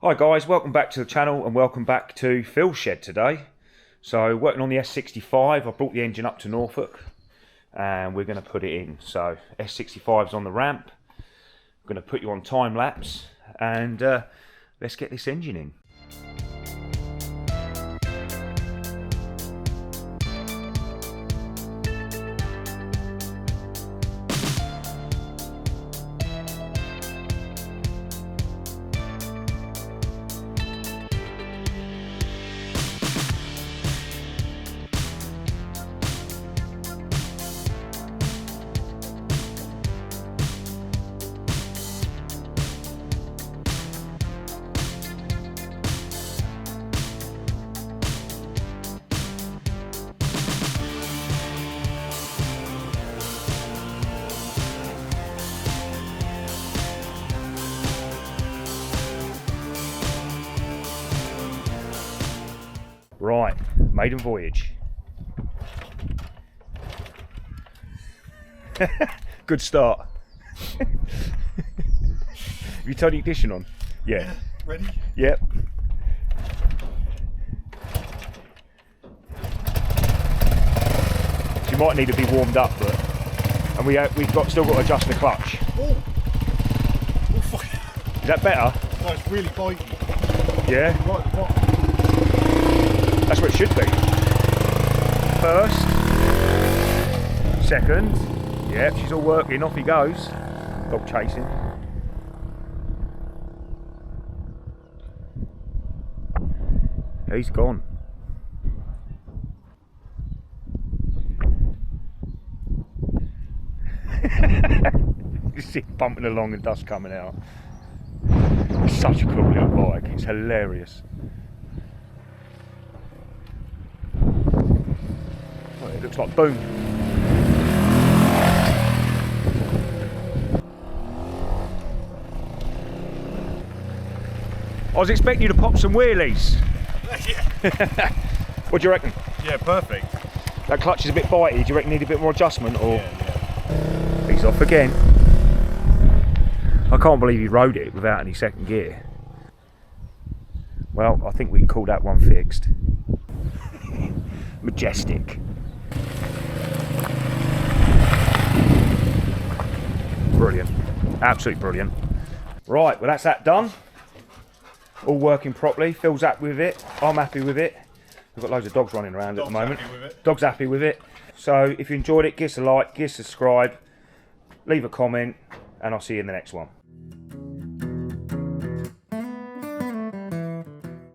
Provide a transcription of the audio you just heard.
Hi guys, welcome back to the channel and welcome back to Phil's shed today. So working on the S65, I brought the engine up to Norfolk and we're going to put it in. So S65's on the ramp, I'm going to put you on time lapse and let's get this engine in. Right, maiden voyage. Good start. Have you turned the ignition on? Yeah. Ready? Yep. She might need to be warmed up, but we've still got to adjust the clutch. Oh, fuck. Is that better? No, it's really bitey. Yeah. Right at the bottom. That's what it should be. First, second, yep, she's all working, off he goes. Dog chasing. He's gone. You see it bumping along and dust coming out. It's such a cool little bike, it's hilarious. It looks like boom. I was expecting you to pop some wheelies. Yeah. What do you reckon? Yeah, perfect. That clutch is a bit bitey. Do you reckon you need a bit more adjustment? Or Yeah. he's off again. I can't believe he rode it without any second gear. Well, I think we can call that one fixed. Majestic. Brilliant, absolutely brilliant. Right, well that's that done. All working properly. Phil's happy with it. I'm happy with it. We've got loads of dogs running around at the moment. Happy with it. Dog's happy with it. So if you enjoyed it, give us a like, give us a subscribe, leave a comment, and I'll see you in the next one.